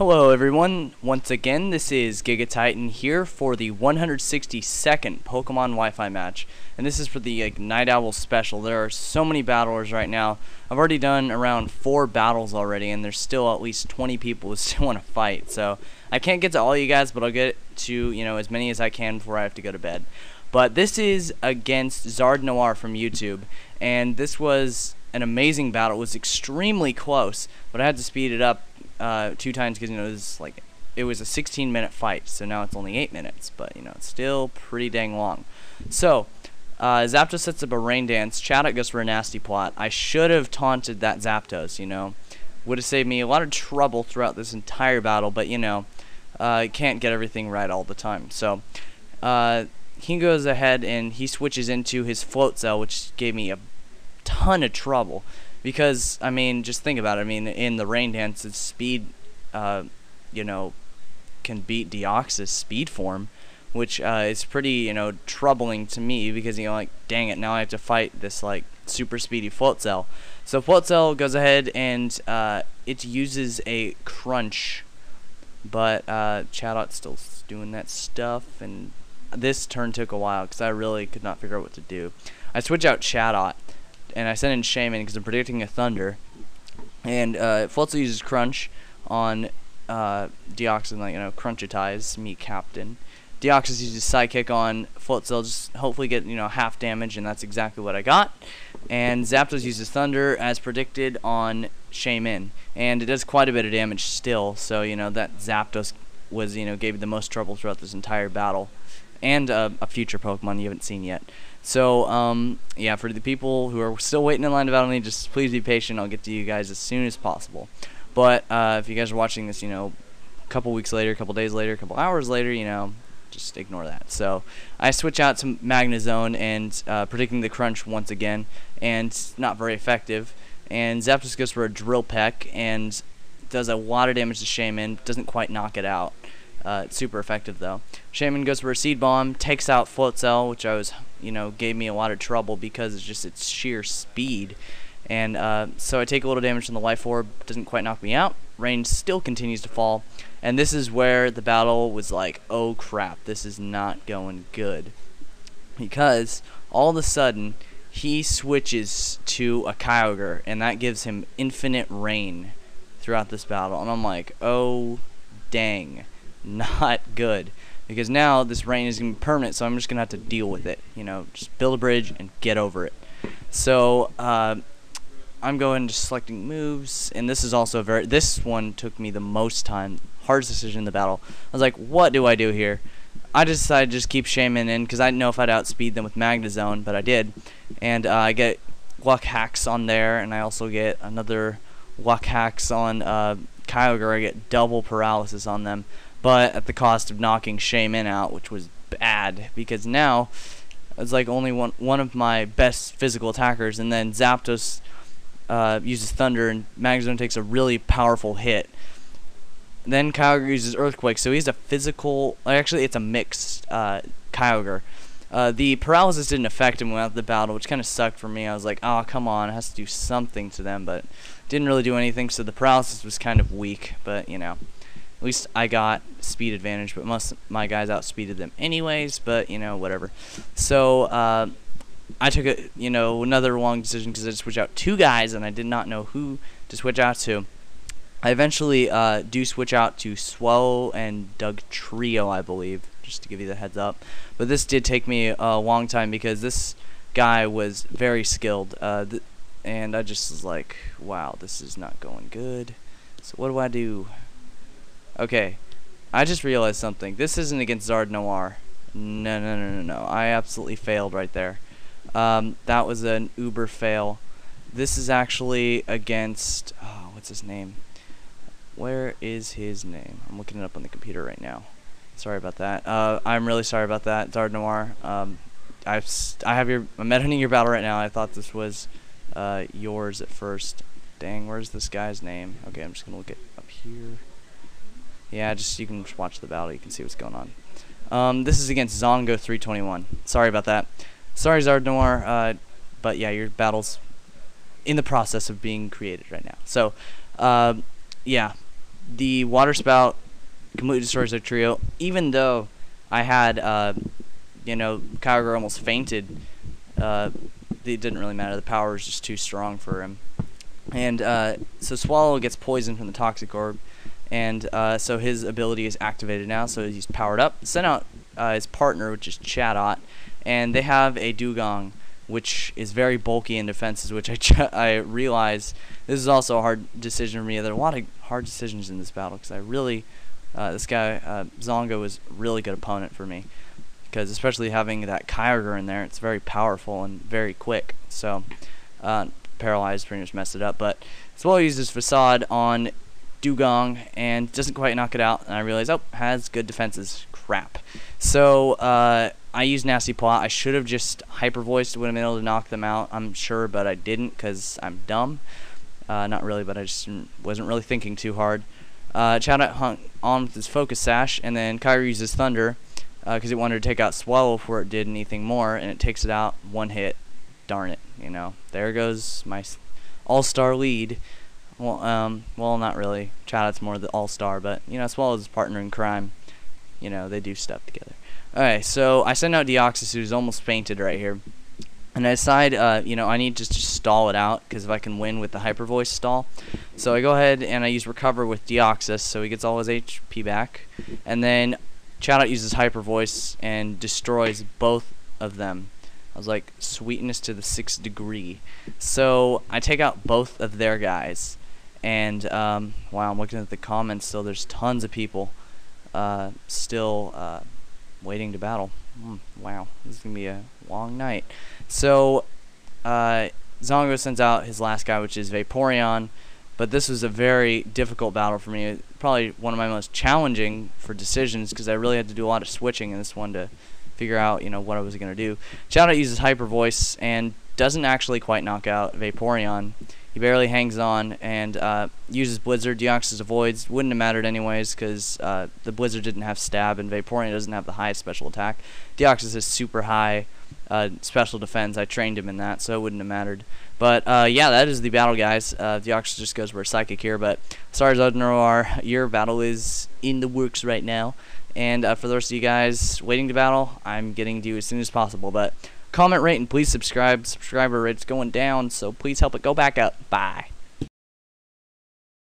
Hello everyone, once again this is Gigatitan here for the 162nd Pokemon Wi-Fi match, and this is for the Night Owl special. There are so many battlers right now. I've already done around 4 battles already, and there's still at least 20 people who still want to fight, so I can't get to all you guys, but I'll get to as many as I can before I have to go to bed. But this is against Zard from YouTube, and this was an amazing battle. It was extremely close, but I had to speed it up 2 times because it was a 16-minute fight, so now it's only 8 minutes, but it's still pretty dang long. So Zapdos sets up a rain dance. Chaddock goes for a nasty plot. I should have taunted that Zapdos, would have saved me a lot of trouble throughout this entire battle, but can't get everything right all the time. So he goes ahead and he switches into his Float Cell, which gave me a ton of trouble. Because, just think about it. In the Rain Dance, its speed, can beat Deoxys' speed form, which is pretty, troubling to me because, dang it, now I have to fight this, super speedy Float Cell. So Float Cell goes ahead and it uses a Crunch, but Chaddock's still doing that stuff, and this turn took a while because I really could not figure out what to do. I switch out Chaddock, and I send in Shaman because I'm predicting a Thunder. And Floatzel uses Crunch on Deoxys, Crunchitize, me Captain. Deoxys uses Psychic on Floatzel, just hopefully get, half damage, and that's exactly what I got. And Zapdos uses Thunder, as predicted, on Shaman. And it does quite a bit of damage still, so, that Zapdos was, gave me the most trouble throughout this entire battle. And a future Pokemon you haven't seen yet. So, yeah, for the people who are still waiting in line to battle me, just please be patient. I'll get to you guys as soon as possible. But if you guys are watching this, a couple weeks later, a couple days later, a couple hours later, just ignore that. So I switch out to Magnezone and predicting the Crunch once again, and not very effective. And Zapdos goes for a Drill Peck and does a lot of damage to Shaman. Doesn't quite knock it out. It's super effective though. Shaman goes for a Seed Bomb, takes out Float Cell, which I was, gave me a lot of trouble because it's just its sheer speed. And so I take a little damage from the Life Orb, doesn't quite knock me out. Rain still continues to fall, and this is where the battle was like, oh crap, this is not going good. Because all of a sudden, he switches to a Kyogre, and that gives him infinite rain throughout this battle. And I'm like, oh dang. Not good, because now this rain is going to be permanent, so I'm just going to have to deal with it, just build a bridge and get over it. So I'm going to selecting moves, and this is also this one took me the most time, hardest decision in the battle. I was like, what do I do here? I just decided to just keep Shaman in, because I didn't know if I'd outspeed them with Magnezone, but I did. And I get Luck Hacks on there, and I also get another Luck Hacks on Kyogre. I get double paralysis on them, but at the cost of knocking Shaman out, which was bad, because now it's like only one of my best physical attackers, and then Zapdos uses Thunder, and Magnezone takes a really powerful hit. Then Kyogre uses Earthquake, so he's a physical, actually it's a mixed Kyogre. The paralysis didn't affect him without the battle, which kind of sucked for me. I was like, oh, come on, it has to do something to them, but didn't really do anything, so the paralysis was kind of weak, but, at least I got speed advantage, but most of my guys outspeeded them anyways, but, whatever. So, I took another long decision because I switched out 2 guys, and I did not know who to switch out to. I eventually do switch out to Swell and Dugtrio, I believe, just to give you the heads up. But this did take me a long time because this guy was very skilled, and I just was like, wow, this is not going good. So what do I do? Okay, I just realized something. This isn't against Zard. No. I absolutely failed right there. That was an uber fail. This is actually against, what's his name? Where is his name? I'm looking it up on the computer right now. Sorry about that. I'm really sorry about that, Zard. I'm editing your battle right now. I thought this was yours at first. Dang, where's this guy's name? Okay, I'm just gonna look it up here. Yeah, you can just watch the battle. You can see what's going on. This is against Zongo321. Sorry about that. Sorry, Zard, but yeah, your battle's in the process of being created right now. So, yeah, the water spout completely destroys their trio. Even though I had, Kyogre almost fainted, it didn't really matter. The power was just too strong for him. And so Swallow gets poisoned from the Toxic Orb, and so his ability is activated now, so he's powered up. Sent out his partner, which is Chatot, and they have a Dugong, which is very bulky in defenses, which I realize this is also a hard decision for me. There are a lot of hard decisions in this battle, because I really, this guy, Zongo, is a really good opponent for me, because especially having that Kyogre in there, it's very powerful and very quick. So, Paralyzed pretty much messed it up, but Swallow uses Facade on Dugong and doesn't quite knock it out, and I realize, oh, has good defenses. Crap. So, I used Nasty Plot. I should have just Hyper Voiced, would have been able to knock them out, I'm sure, but I didn't, because I'm dumb. Not really, but I just wasn't really thinking too hard. Chatot hung on with his Focus Sash, and then Kyogre uses Thunder, because it wanted to take out Swallow before it did anything more, and it takes it out, one hit. Darn it, there goes my all-star lead. Well, not really. Chatot's more the all-star, but, Swallow's his partner in crime. They do stuff together. Alright, so I send out Deoxys, who's almost fainted right here. And I decide, I need to just stall it out, because if I can win with the Hyper Voice stall. So I go ahead and I use Recover with Deoxys, so he gets all his HP back. And then Chatot uses Hyper Voice and destroys both of them. I was like, sweetness to the 6th degree. So I take out both of their guys. And, wow, I'm looking at the comments still. There's tons of people still waiting to battle. Wow, this is going to be a long night. So, Zongo sends out his last guy, which is Vaporeon. But this was a very difficult battle for me. Probably one of my most challenging for decisions, because I really had to do a lot of switching in this one to figure out, what I was going to do. Chatot uses Hyper Voice and doesn't actually quite knock out Vaporeon. He barely hangs on and uses Blizzard. Deoxys avoids. Wouldn't have mattered anyways, because the Blizzard didn't have Stab, and Vaporeon doesn't have the highest special attack. Deoxys has super high special defense. I trained him in that, so it wouldn't have mattered. But yeah, that is the battle, guys. Deoxys just goes for a Psychic here, but sorry, Zodnoroar, your battle is in the works right now. And for the rest of you guys waiting to battle, I'm getting to you as soon as possible. But comment, rate, and please subscribe. Subscriber rate's going down, so please help it go back up. Bye.